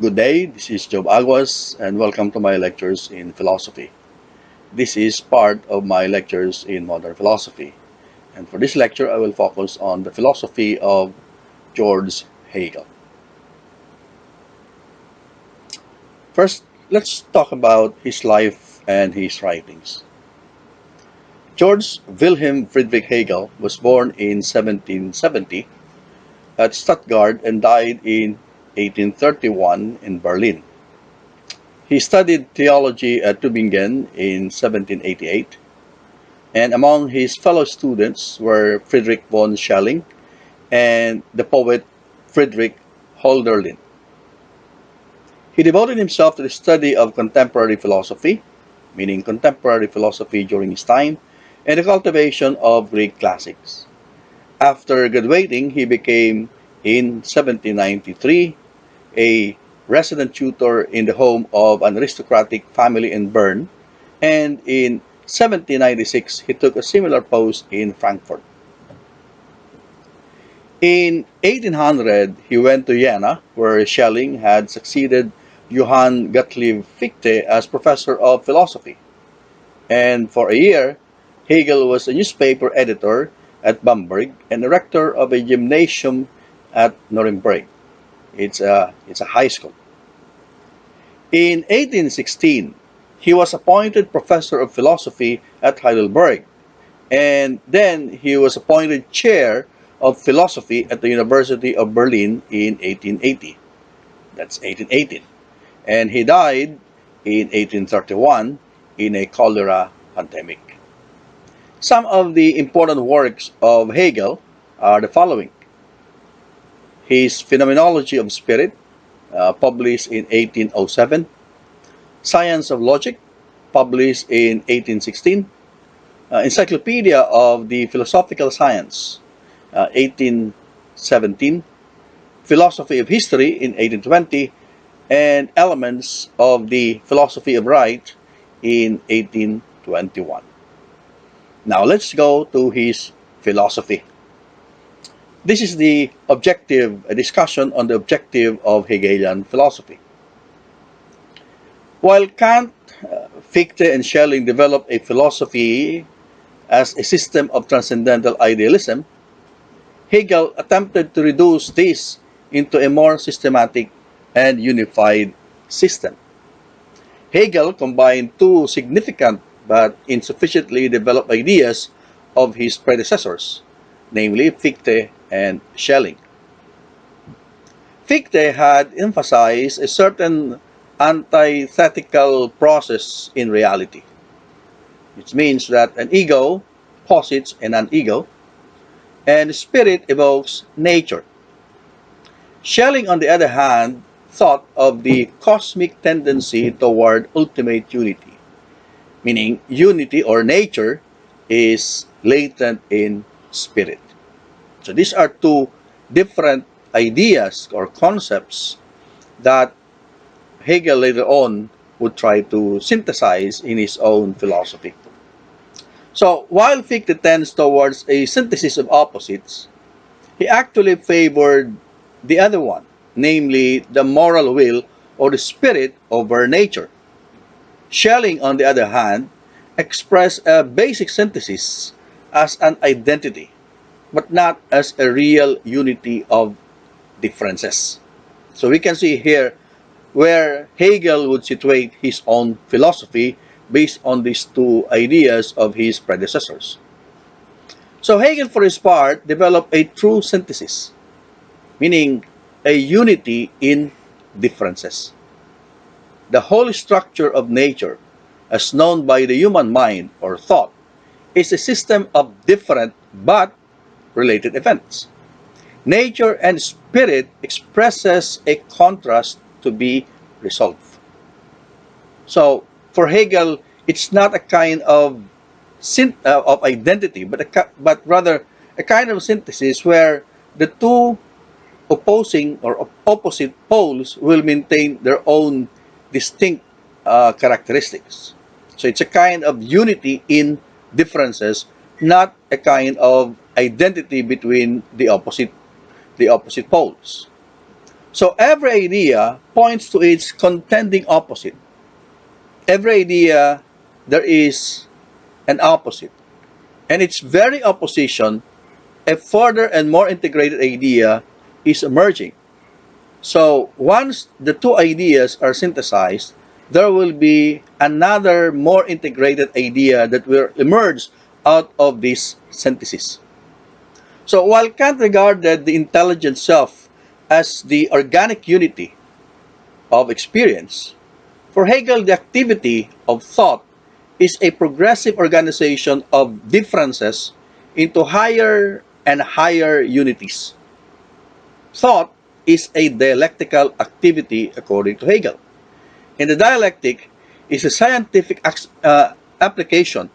Good day, this is Jove Aguas and welcome to my lectures in philosophy. This is part of my lectures in modern philosophy. And for this lecture, I will focus on the philosophy of Georg Hegel. First, let's talk about his life and his writings. Georg Wilhelm Friedrich Hegel was born in 1770 at Stuttgart and died in 1831 in Berlin. He studied theology at Tübingen in 1788, and among his fellow students were Friedrich von Schelling and the poet Friedrich Hölderlin. He devoted himself to the study of contemporary philosophy, meaning contemporary philosophy during his time, and the cultivation of Greek classics. After graduating, he became, in 1793, a resident tutor in the home of an aristocratic family in Bern, and in 1796 he took a similar post in Frankfurt. In 1800 he went to Jena, where Schelling had succeeded Johann Gottlieb Fichte as professor of philosophy, and for a year Hegel was a newspaper editor at Bamberg and the rector of a gymnasium at Nuremberg. It's a high school. In 1816, he was appointed professor of philosophy at Heidelberg, and then he was appointed chair of philosophy at the University of Berlin in 1880. That's 1818. And he died in 1831 in a cholera pandemic. Some of the important works of Hegel are the following: his Phenomenology of Spirit, published in 1807, Science of Logic, published in 1816, Encyclopedia of the Philosophical Science, 1817, Philosophy of History in 1820, and Elements of the Philosophy of Right in 1821. Now let's go to his philosophy. This is the objective, a discussion on the objective of Hegelian philosophy. While Kant, Fichte, and Schelling developed a philosophy as a system of transcendental idealism, Hegel attempted to reduce this into a more systematic and unified system. Hegel combined two significant but insufficiently developed ideas of his predecessors, namely Fichte and Schelling. Fichte had emphasized a certain antithetical process in reality, which means that an ego posits a non-ego, and spirit evokes nature. Schelling, on the other hand, thought of the cosmic tendency toward ultimate unity, meaning unity or nature is latent in spirit. So these are two different ideas or concepts that Hegel later on would try to synthesize in his own philosophy. So while Fichte tends towards a synthesis of opposites, he actually favored the other one, namely the moral will or the spirit over nature. Schelling, on the other hand, expressed a basic synthesis as an identity, but not as a real unity of differences. So we can see here where Hegel would situate his own philosophy based on these two ideas of his predecessors. So Hegel, for his part, developed a true synthesis, meaning a unity in differences. The whole structure of nature, as known by the human mind or thought, is a system of different but related events. Nature and spirit expresses a contrast to be resolved. So for Hegel, it's not a kind of identity, but rather a kind of synthesis where the two opposing or opposite poles will maintain their own distinct characteristics. So it's a kind of unity in differences, not a kind of identity between the opposite poles. So every idea points to its contending opposite. Every idea, there is an opposite. And its very opposition, a further and more integrated idea, is emerging. So once the two ideas are synthesized, there will be another more integrated idea that will emerge out of this synthesis. So while Kant regarded the intelligent self as the organic unity of experience, for Hegel the activity of thought is a progressive organization of differences into higher and higher unities. Thought is a dialectical activity according to Hegel. And the dialectic is a scientific application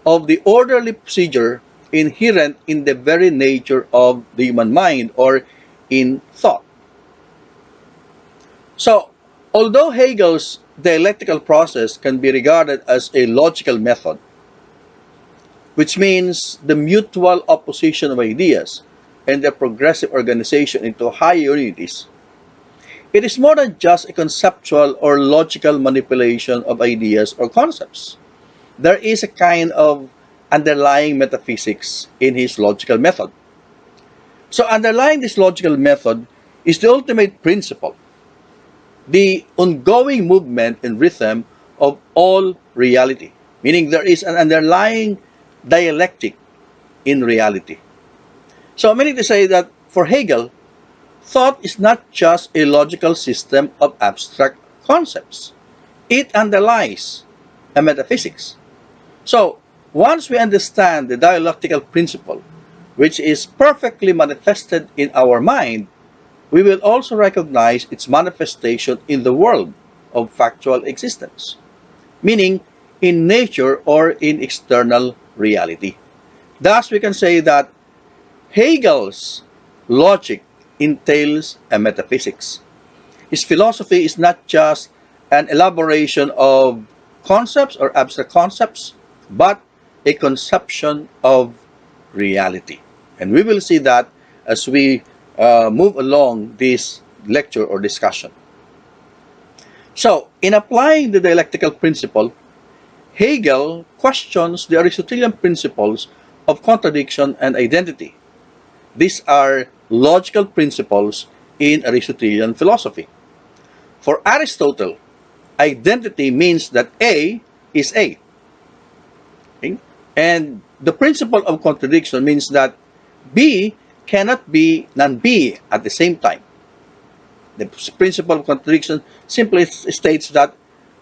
of the orderly procedure inherent in the very nature of the human mind or in thought. So, although Hegel's dialectical process can be regarded as a logical method, which means the mutual opposition of ideas and the progressive organization into higher unities, it is more than just a conceptual or logical manipulation of ideas or concepts. There is a kind of underlying metaphysics in his logical method. So underlying this logical method is the ultimate principle, the ongoing movement and rhythm of all reality, meaning there is an underlying dialectic in reality. So meaning to say that for Hegel, thought is not just a logical system of abstract concepts. It underlies a metaphysics. So, once we understand the dialectical principle, which is perfectly manifested in our mind, we will also recognize its manifestation in the world of factual existence, meaning in nature or in external reality. Thus, we can say that Hegel's logic entails a metaphysics. His philosophy is not just an elaboration of concepts or abstract concepts, but a conception of reality. And we will see that as we move along this lecture or discussion. So, in applying the dialectical principle, Hegel questions the Aristotelian principles of contradiction and identity. These are logical principles in Aristotelian philosophy. For Aristotle, identity means that A is A. Okay? And the principle of contradiction means that B cannot be non-B at the same time. The principle of contradiction simply states that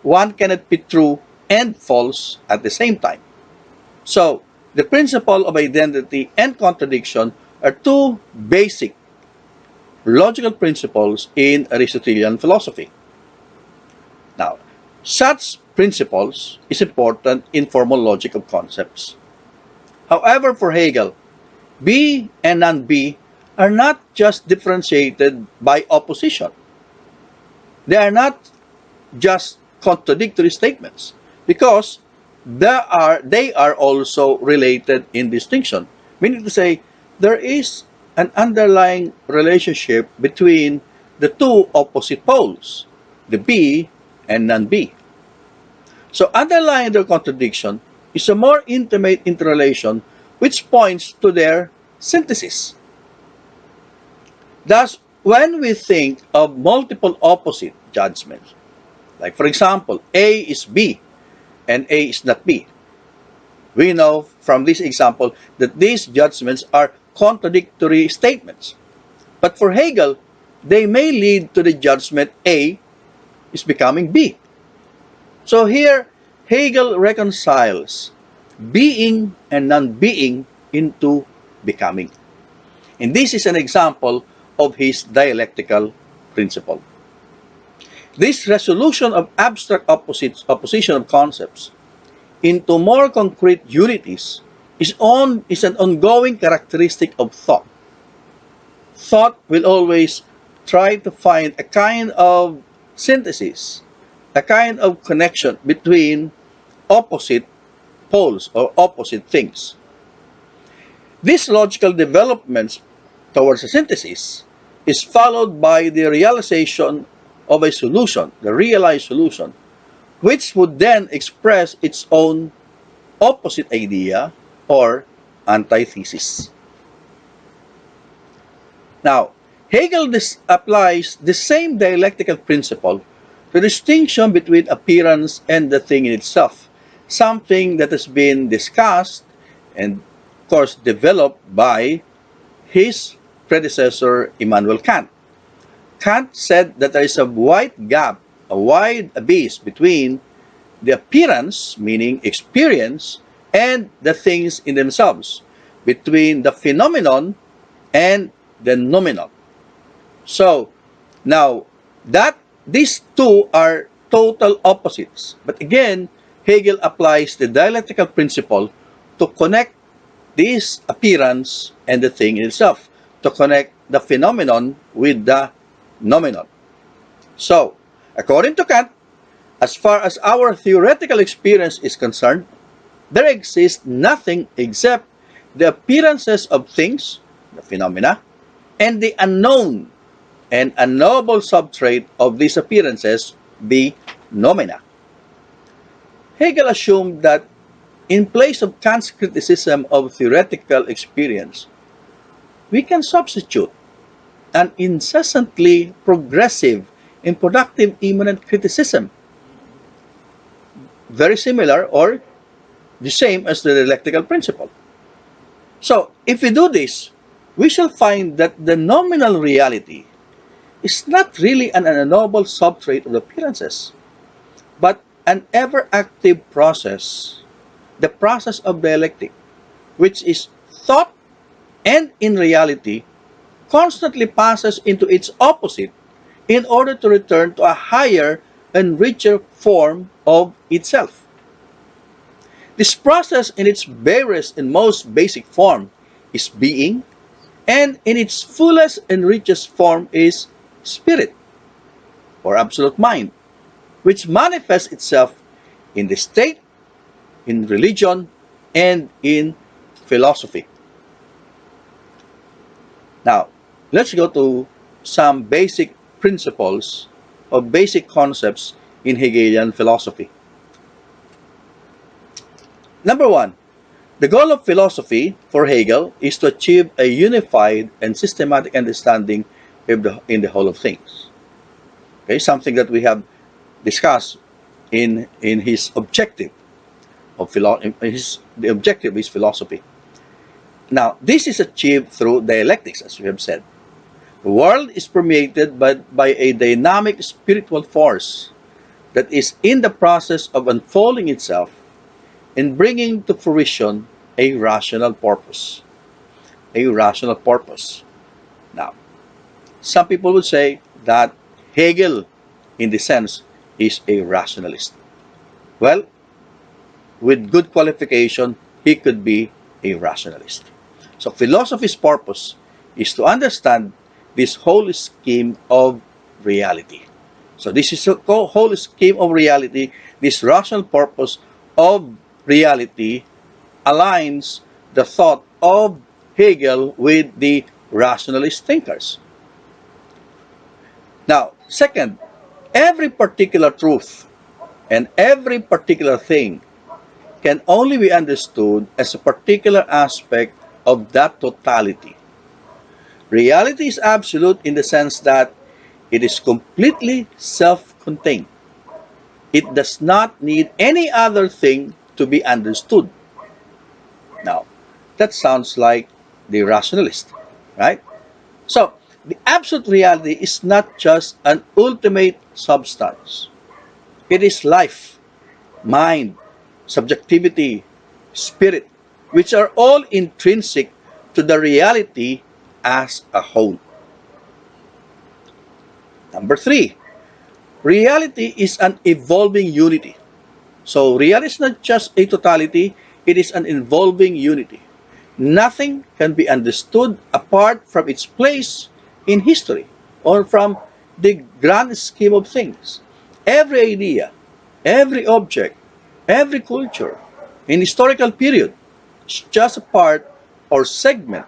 one cannot be true and false at the same time. So, the principle of identity and contradiction are two basic logical principles in Aristotelian philosophy. Now, such principles is important in formal logic of concepts. However, for Hegel, B and non-B are not just differentiated by opposition. They are not just contradictory statements because they are also related in distinction. Meaning to say, there is an underlying relationship between the two opposite poles, the B and non-B. So underlying their contradiction is a more intimate interrelation which points to their synthesis. Thus, when we think of multiple opposite judgments, like for example, A is B and A is not B, we know from this example that these judgments are contradictory statements. But for Hegel, they may lead to the judgment A is becoming B. So here, Hegel reconciles being and non-being into becoming. And this is an example of his dialectical principle. This resolution of abstract opposition of concepts into more concrete unities is an ongoing characteristic of thought. Thought will always try to find a kind of synthesis, a kind of connection between opposite poles or opposite things. These logical developments towards a synthesis is followed by the realization of a solution, the realized solution, which would then express its own opposite idea or antithesis. Now, Hegel applies the same dialectical principle to the distinction between appearance and the thing in itself, something that has been discussed and, of course, developed by his predecessor, Immanuel Kant. Kant said that there is a wide gap, a wide abyss between the appearance, meaning experience, and the things in themselves, between the phenomenon and the nomenon. So, now, that these two are total opposites. But again, Hegel applies the dialectical principle to connect this appearance and the thing itself, to connect the phenomenon with the nomenon. So, according to Kant, as far as our theoretical experience is concerned, there exists nothing except the appearances of things, the phenomena, and the unknown and unknowable substrate of these appearances, the noumena. Hegel assumed that in place of Kant's criticism of theoretical experience, we can substitute an incessantly progressive and productive immanent criticism, very similar or the same as the dialectical principle. So, if we do this, we shall find that the nominal reality is not really an unknowable substrate of appearances, but an ever-active process, the process of dialectic, which is thought and in reality constantly passes into its opposite in order to return to a higher and richer form of itself. This process in its barest and most basic form is being, and in its fullest and richest form is spirit, or absolute mind, which manifests itself in the state, in religion, and in philosophy. Now, let's go to some basic principles or basic concepts in Hegelian philosophy. Number one, the goal of philosophy for Hegel is to achieve a unified and systematic understanding in the whole of things. Okay, something that we have discussed in his objective of the objective is philosophy. Now, this is achieved through dialectics, as we have said. The world is permeated by a dynamic spiritual force that is in the process of unfolding itself and bringing to fruition a rational purpose. A rational purpose. Now, some people would say that Hegel, in this sense, is a rationalist. Well, with good qualification, he could be a rationalist. So philosophy's purpose is to understand this whole scheme of reality. So this is a whole scheme of reality, this rational purpose of reality aligns the thought of Hegel with the rationalist thinkers. Now, second, every particular truth and every particular thing can only be understood as a particular aspect of that totality. Reality is absolute in the sense that it is completely self-contained. It does not need any other thing to be understood. Now, that sounds like the rationalist, right? So, the absolute reality is not just an ultimate substance. It is life, mind, subjectivity, spirit, which are all intrinsic to the reality as a whole. Number three, reality is an evolving unity. So reality is not just a totality, it is an evolving unity. Nothing can be understood apart from its place in history or from the grand scheme of things. Every idea, every object, every culture in historical period is just a part or segment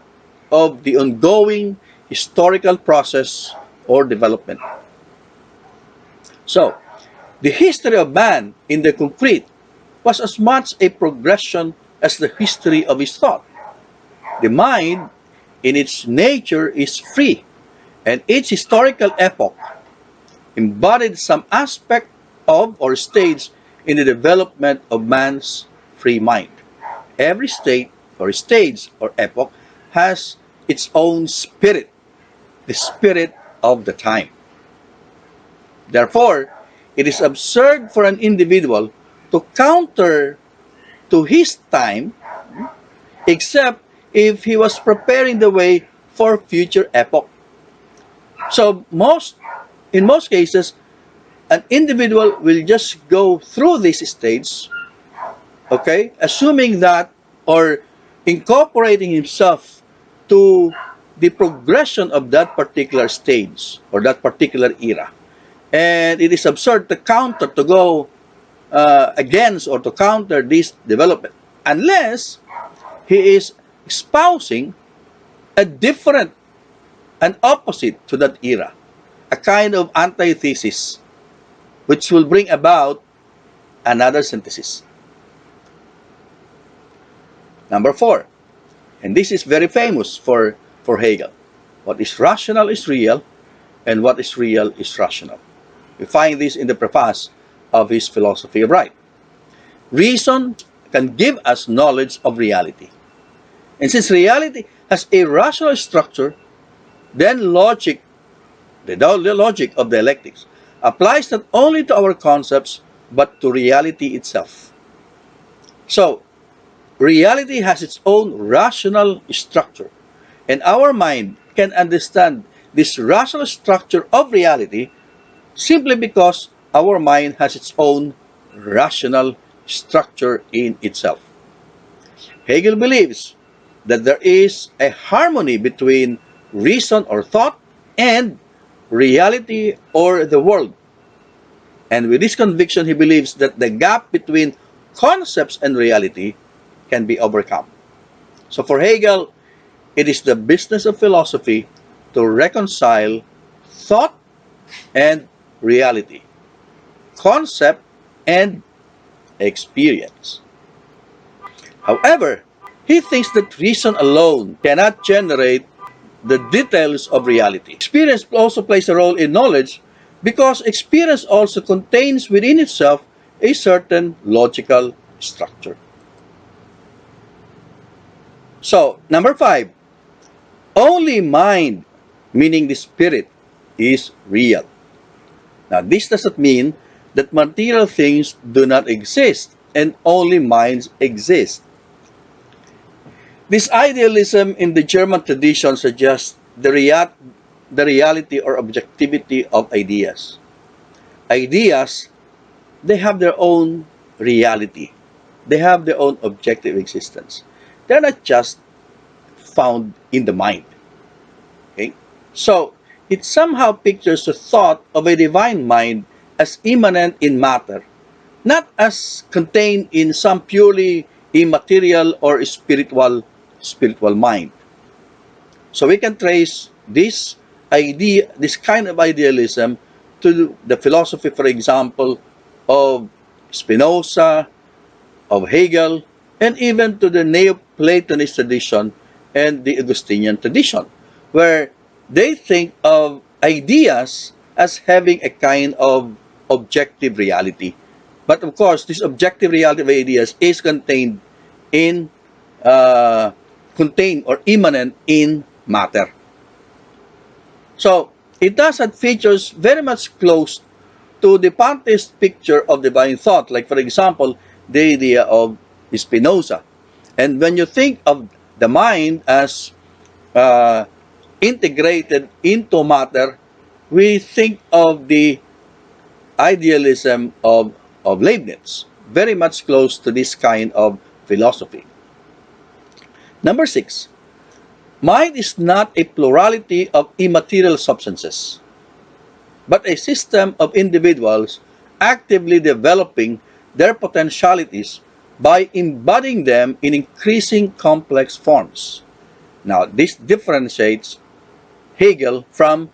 of the ongoing historical process or development. So, the history of man in the concrete was as much a progression as the history of his thought. The mind, in its nature, is free, and each historical epoch embodied some aspect of or stage in the development of man's free mind. Every state or stage or epoch has its own spirit, the spirit of the time. Therefore, it is absurd for an individual to counter to his time except if he was preparing the way for future epoch. So in most cases, an individual will just go through this stage, okay, assuming that or incorporating himself to the progression of that particular stage or that particular era. And it is absurd to go against or to counter this development unless he is espousing a different, an opposite to that era, a kind of antithesis, which will bring about another synthesis. Number 4, and this is very famous for Hegel. What is rational is real, and what is real is rational. We find this in the preface of his philosophy of right. Reason can give us knowledge of reality. And since reality has a rational structure, then logic, the logic of dialectics, applies not only to our concepts, but to reality itself. So, reality has its own rational structure, and our mind can understand this rational structure of reality simply because our mind has its own rational structure in itself. Hegel believes that there is a harmony between reason or thought and reality or the world. And with this conviction, he believes that the gap between concepts and reality can be overcome. So for Hegel, it is the business of philosophy to reconcile thought and reality, concept and experience. However, he thinks that reason alone cannot generate the details of reality. Experience also plays a role in knowledge because experience also contains within itself a certain logical structure. So, number 5, only mind, meaning the spirit, is real. Now, this doesn't mean that material things do not exist and only minds exist. This idealism in the German tradition suggests the reality or objectivity of ideas. Ideas, they have their own reality. They have their own objective existence. They're not just found in the mind. Okay? So, it somehow pictures the thought of a divine mind as immanent in matter, not as contained in some purely immaterial or spiritual mind. So we can trace this idea, this kind of idealism, to the philosophy, for example, of Spinoza, of Hegel, and even to the Neoplatonist tradition and the Augustinian tradition, where they think of ideas as having a kind of objective reality. But of course, this objective reality of ideas is contained or immanent in matter. So, it does have features very much close to the pantheist picture of divine thought, like for example, the idea of Spinoza. And when you think of the mind as integrated into matter, we think of the idealism of Leibniz, very much close to this kind of philosophy. Number 6, mind is not a plurality of immaterial substances, but a system of individuals actively developing their potentialities by embodying them in increasing complex forms. Now, this differentiates Hegel from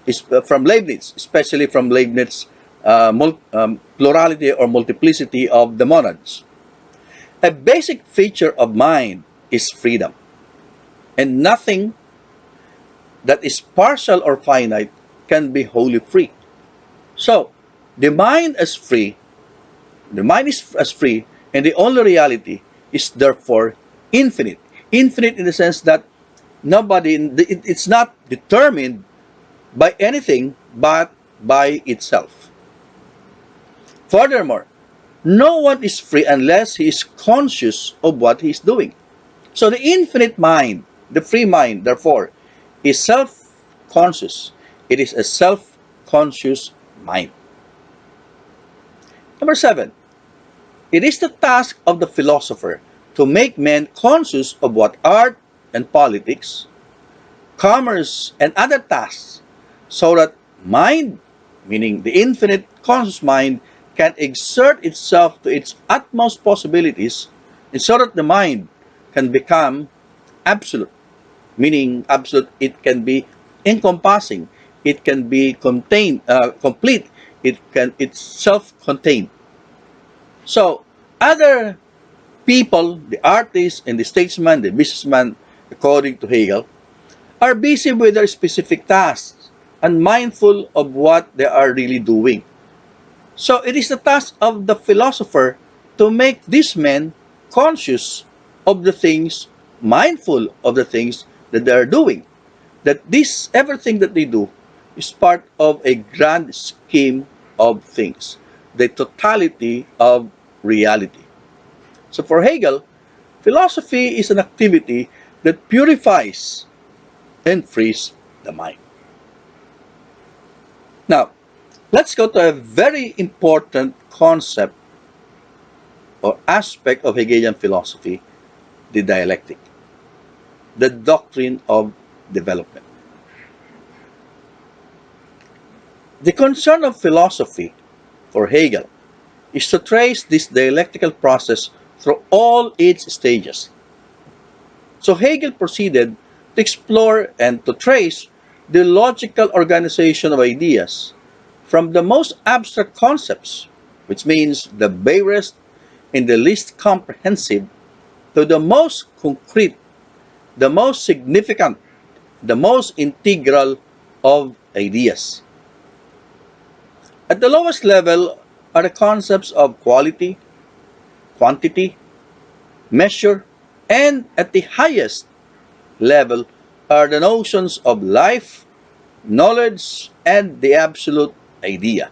Leibniz, especially from Leibniz plurality or multiplicity of the monads. A basic feature of mind is freedom, and nothing that is partial or finite can be wholly free. So, the mind is free, the mind is as free, and the only reality is therefore infinite. Infinite in the sense that it's not determined by anything but by itself. Furthermore, no one is free unless he is conscious of what he is doing. So the infinite mind, the free mind, therefore, is self-conscious. It is a self-conscious mind. Number 7, it is the task of the philosopher to make men conscious of what art and politics, commerce, and other tasks, so that mind, meaning the infinite conscious mind, can exert itself to its utmost possibilities, and so that the mind can become absolute, meaning absolute, it can be encompassing, it can be contained, complete, it's self-contained. So other people, the artists and the statesman, the businessman, according to Hegel, are busy with their specific tasks and mindful of what they are really doing. So it is the task of the philosopher to make these men conscious of the things, mindful of the things that they are doing. That everything that they do is part of a grand scheme of things, the totality of reality. So for Hegel, philosophy is an activity that purifies and frees the mind. Now, let's go to a very important concept or aspect of Hegelian philosophy, the dialectic, the doctrine of development. The concern of philosophy for Hegel is to trace this dialectical process through all its stages. So Hegel proceeded to explore and to trace the logical organization of ideas from the most abstract concepts, which means the barest and the least comprehensive, to the most concrete, the most significant, the most integral of ideas. At the lowest level are the concepts of quality, quantity, measure, and at the highest level are the notions of life, knowledge, and the absolute idea.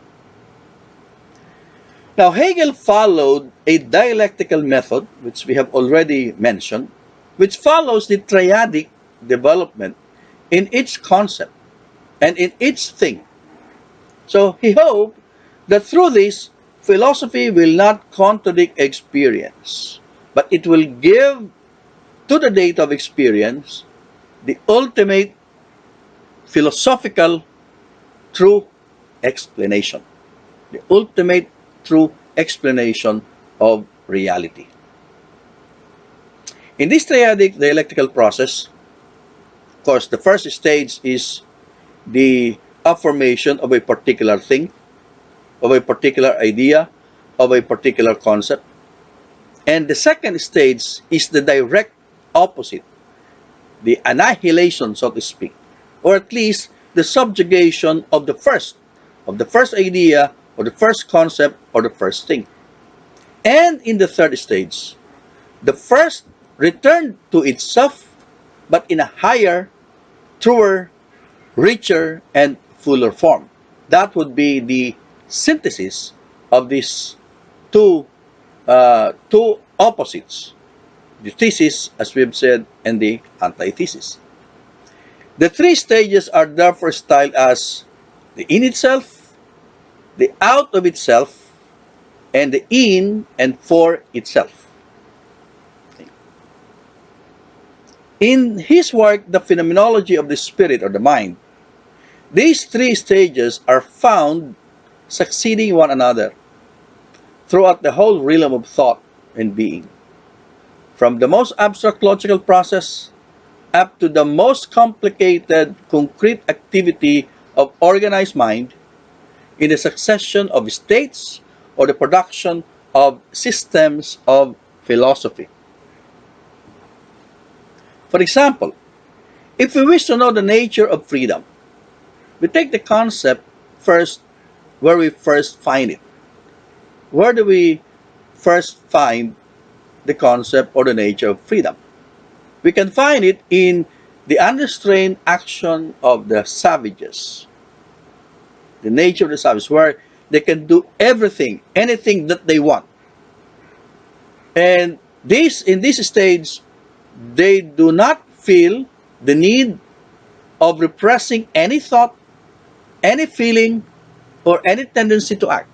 Now, Hegel followed a dialectical method, which we have already mentioned, which follows the triadic development in each concept and in each thing. So he hoped that through this, philosophy will not contradict experience, but it will give to the data of experience the ultimate philosophical true explanation, the ultimate true explanation of reality. In this triadic dialectical process, of course, the first stage is the affirmation of a particular thing, of a particular idea, of a particular concept. And the second stage is the direct opposite, the annihilation, so to speak, or at least the subjugation of the first idea, or the first concept, or the first thing. And in the third stage, the first returned to itself, but in a higher, truer, richer, and fuller form. That would be the synthesis of these two opposites, the thesis, as we've said, and the antithesis. The three stages are therefore styled as the in itself, the out of itself, and the in and for itself. In his work, The Phenomenology of the Spirit or the Mind, these three stages are found succeeding one another throughout the whole realm of thought and being. From the most abstract logical process up to the most complicated, concrete activity of organized mind in the succession of states or the production of systems of philosophy. For example, if we wish to know the nature of freedom, we take the concept first where we first find it. Where do we first find the concept or the nature of freedom? We can find it in the unrestrained action of the savages. The nature of the savage, where they can do everything, anything that they want. And in this stage, they do not feel the need of repressing any thought, any feeling, or any tendency to act.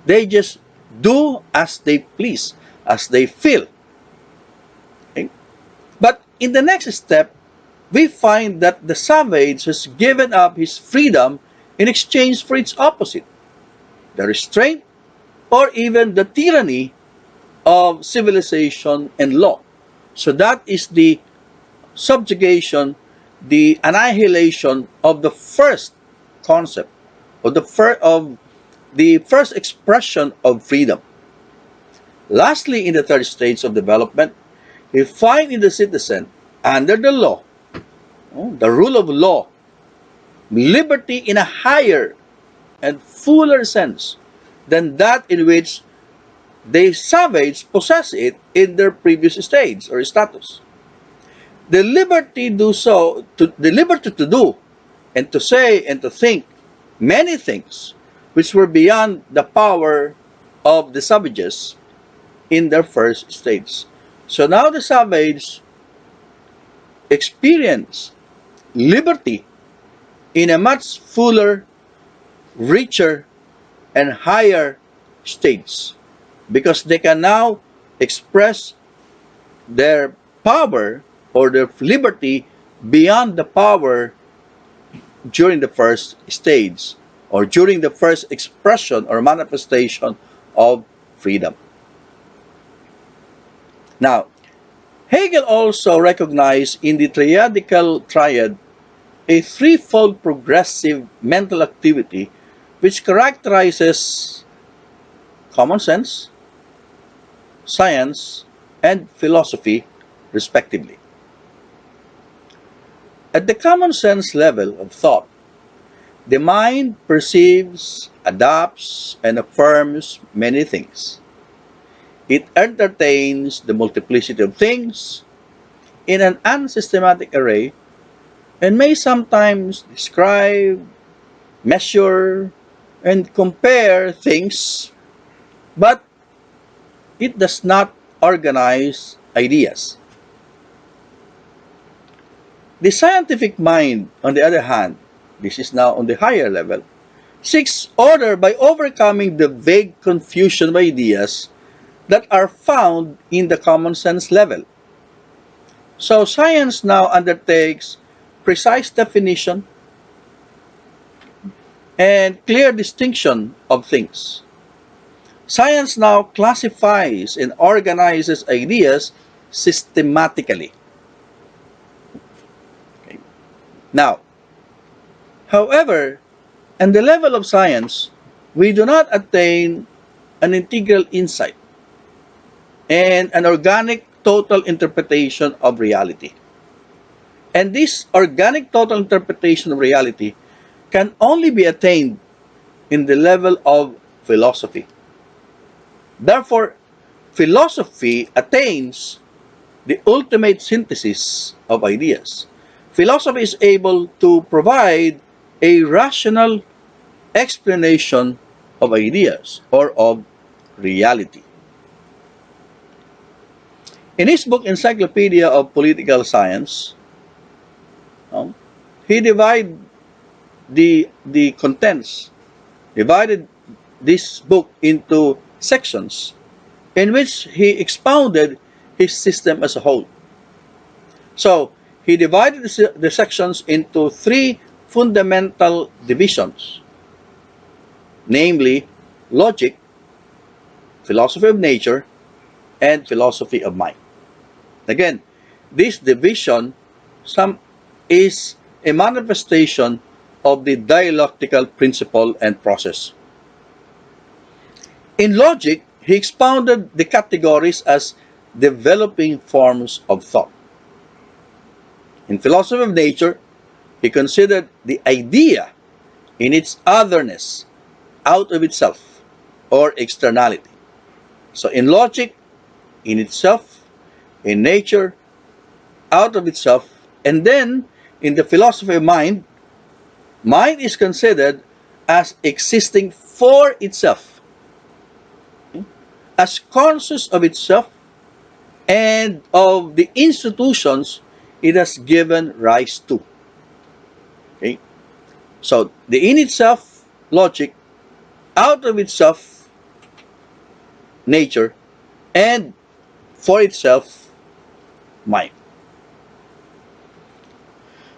They just do as they please, as they feel. Okay? But in the next step, we find that the savage has given up his freedom in exchange for its opposite, the restraint or even the tyranny of civilization and law. So that is the subjugation, the annihilation of the first concept, of the first expression of freedom. Lastly, in the third stage of development, we find in the citizen, under the law, the rule of law, liberty in a higher and fuller sense than that in which the savage possess it in their previous stage or status. The liberty the liberty to do and to say and to think many things which were beyond the power of the savages in their first stage. So now the savage experience liberty in a much fuller, richer, and higher stage, because they can now express their power or their liberty beyond the power during the first stage or during the first expression or manifestation of freedom. Now, Hegel also recognized in the triadical triad a threefold progressive mental activity which characterizes common sense, science, and philosophy, respectively. At the common sense level of thought, the mind perceives, adapts, and affirms many things. It entertains the multiplicity of things in an unsystematic array and may sometimes describe, measure, and compare things, but it does not organize ideas. The scientific mind, on the other hand, this is now on the higher level, seeks order by overcoming the vague confusion of ideas that are found in the common sense level. So science now undertakes precise definition and clear distinction of things. Science now classifies and organizes ideas systematically. Okay. Now, however, at the level of science, we do not attain an integral insight and an organic total interpretation of reality. And this organic total interpretation of reality can only be attained in the level of philosophy. Therefore, philosophy attains the ultimate synthesis of ideas. Philosophy is able to provide a rational explanation of ideas or of reality. In his book Encyclopedia of Political Science, he divided the contents, divided this book into sections in which he expounded his system as a whole. So, he divided the sections into three fundamental divisions, namely logic, philosophy of nature, and philosophy of mind. Again, this division some is a manifestation of the dialectical principle and process. In logic, he expounded the categories as developing forms of thought. In philosophy of nature, he considered the idea in its otherness, out of itself, or externality. So in logic, in itself, in nature, out of itself, and then in the philosophy of mind, mind is considered as existing for itself, as conscious of itself and of the institutions it has given rise to. Okay? So the in itself logic, out of itself nature, and for itself mind.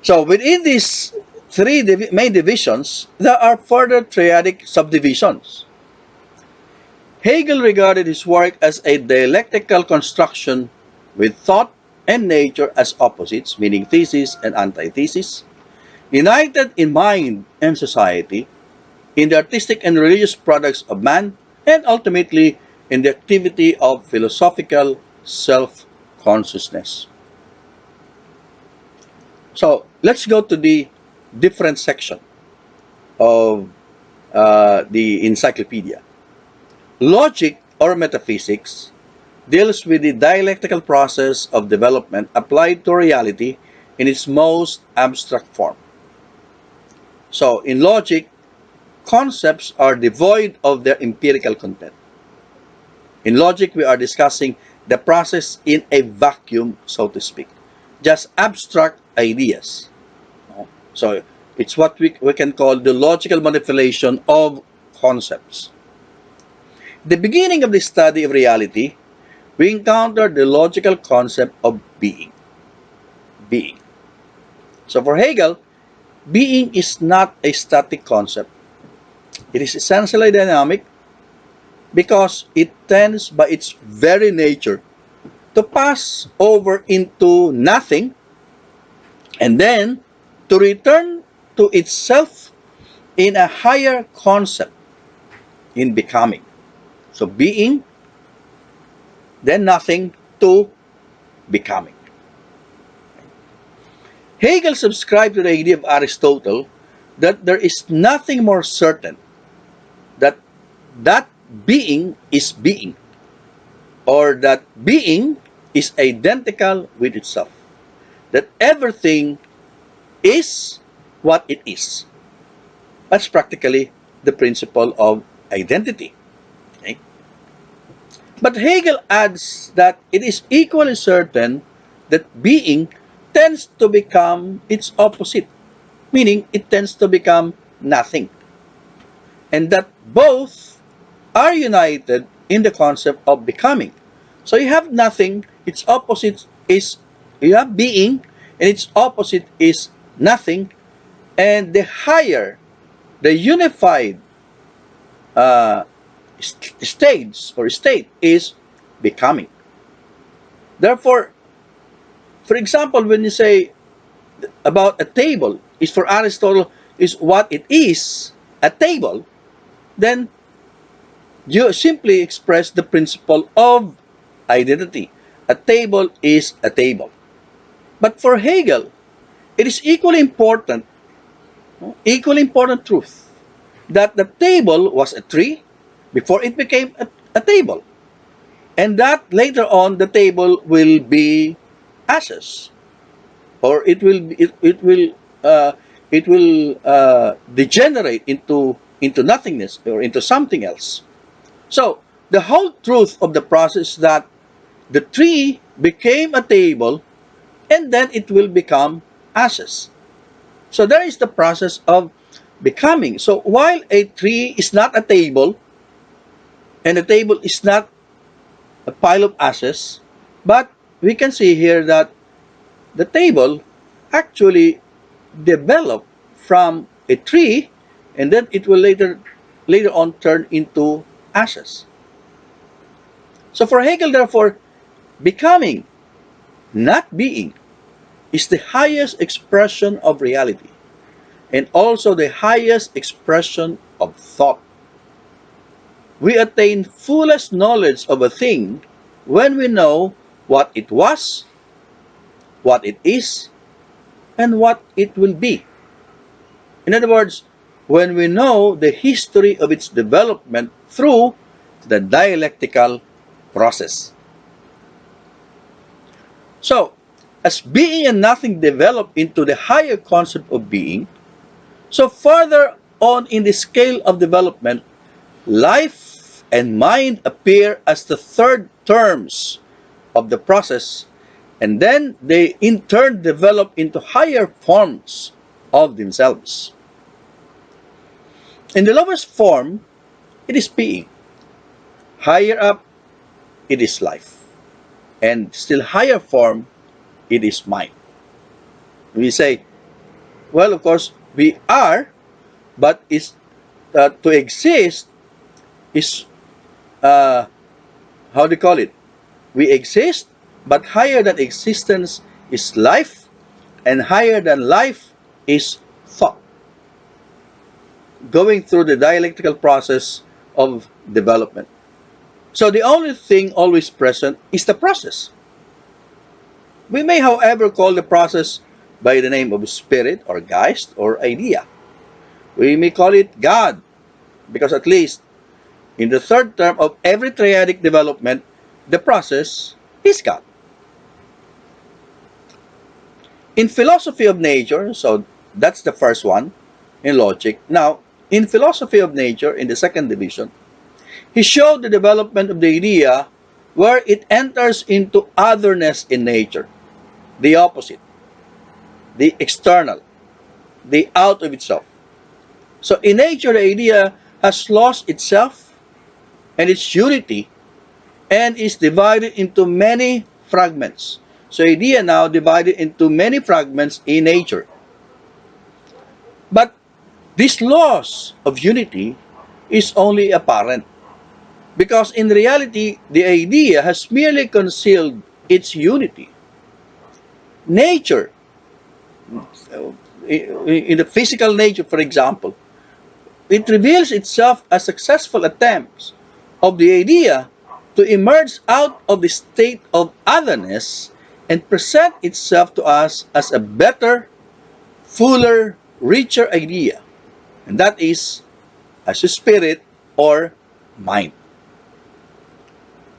So within these three main divisions, there are further triadic subdivisions. Hegel regarded his work as a dialectical construction with thought and nature as opposites, meaning thesis and antithesis, united in mind and society, in the artistic and religious products of man, and ultimately in the activity of philosophical self-consciousness. So let's go to the different section of the encyclopedia. Logic or metaphysics deals with the dialectical process of development applied to reality in its most abstract form. So in logic, concepts are devoid of their empirical content. In logic, we are discussing the process in a vacuum, so to speak. Just abstract ideas. So it's what we can call the logical manipulation of concepts. The beginning of the study of reality, we encounter the logical concept of being. Being. So for Hegel, being is not a static concept. It is essentially dynamic because it tends by its very nature to pass over into nothing and then to return to itself in a higher concept, in becoming. So being, then nothing to becoming. Hegel subscribed to the idea of Aristotle that there is nothing more certain that being is being, or that being is identical with itself, that everything is what it is. That's practically the principle of identity. Okay? But Hegel adds that it is equally certain that being tends to become its opposite, meaning it tends to become nothing, and that both are united in the concept of becoming. So you have nothing, its opposite is, you have being, and its opposite is nothing, and the higher, the unified stage or state is becoming. Therefore, for example, when you say about a table, is for Aristotle is what it is, a table, then you simply express the principle of identity. A table is a table. But for Hegel, it is equally important truth that the table was a tree before it became a table, and that later on the table will be ashes, or it will degenerate into nothingness or into something else. So the whole truth of the process is that the tree became a table and then it will become ashes. So there is the process of becoming. So while a tree is not a table and a table is not a pile of ashes, but we can see here that the table actually developed from a tree and then it will later on turn into ashes. So for Hegel, therefore, becoming, not being, is the highest expression of reality and also the highest expression of thought. We attain fullest knowledge of a thing when we know what it was, what it is, and what it will be. In other words, when we know the history of its development through the dialectical process. So, as being and nothing develop into the higher concept of being, so further on in the scale of development, life and mind appear as the third terms of the process, and then they in turn develop into higher forms of themselves. In the lowest form, it is being. Higher up, it is life. And still higher form, it is mind. We say, well, of course, we are, but to exist is, how do you call it? We exist, but higher than existence is life, and higher than life is thought. Going through the dialectical process of development. So the only thing always present is the process. We may, however, call the process by the name of spirit or geist or idea. We may call it God, because at least in the third term of every triadic development, the process is God. In philosophy of nature, so that's the first one in logic. Now, in philosophy of nature, in the second division, he showed the development of the idea where it enters into otherness in nature, the opposite, the external, the out of itself. So in nature, the idea has lost itself and its unity and is divided into many fragments. So idea now divided into many fragments in nature. But this loss of unity is only apparent, because in reality, the idea has merely concealed its unity. Nature, in the physical nature, for example, it reveals itself as successful attempts of the idea to emerge out of the state of otherness and present itself to us as a better, fuller, richer idea. And that is as a spirit or mind.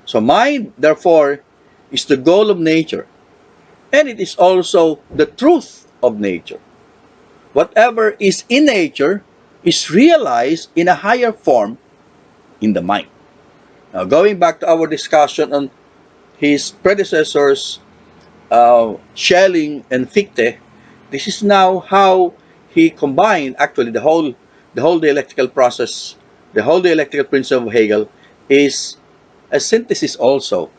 So mind, therefore, is the goal of nature, and it is also the truth of nature. Whatever is in nature is realized in a higher form in the mind. Now, going back to our discussion on his predecessors, Schelling and Fichte, this is now how he combined actually the whole dialectical process, the whole dialectical principle of Hegel is a synthesis also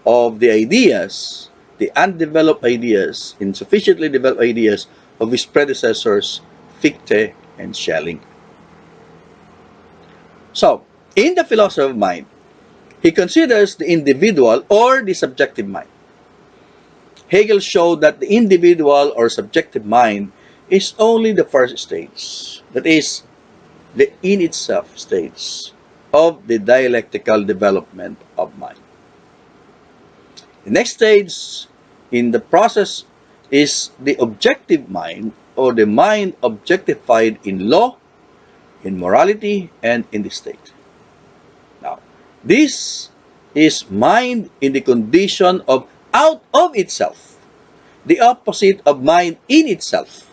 of the ideas, the undeveloped ideas, insufficiently developed ideas of his predecessors, Fichte and Schelling. So, in the philosophy of mind, he considers the individual or the subjective mind. Hegel showed that the individual or subjective mind is only the first stage, that is, the in itself stage of the dialectical development of mind. The next stage in the process is the objective mind, or the mind objectified in law, in morality, and in the state. Now, this is mind in the condition of out of itself, the opposite of mind in itself.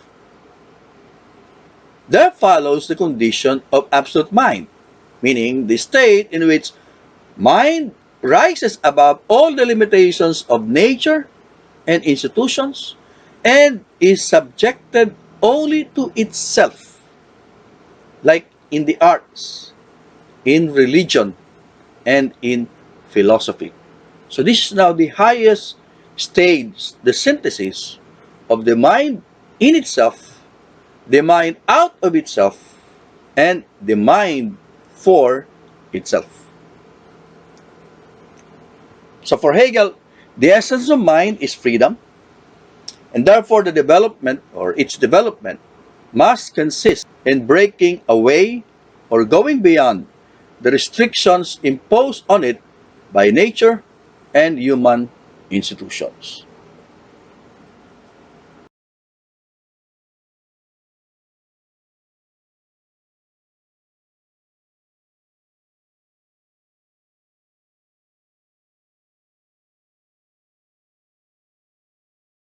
There follows the condition of absolute mind, meaning the state in which mind rises above all the limitations of nature and institutions and is subjected only to itself, like in the arts, in religion, and in philosophy. So this is now the highest stage, the synthesis of the mind in itself, the mind out of itself, and the mind for itself. So for Hegel, the essence of mind is freedom, And therefore, the development or its development must consist in breaking away or going beyond the restrictions imposed on it by nature and human institutions.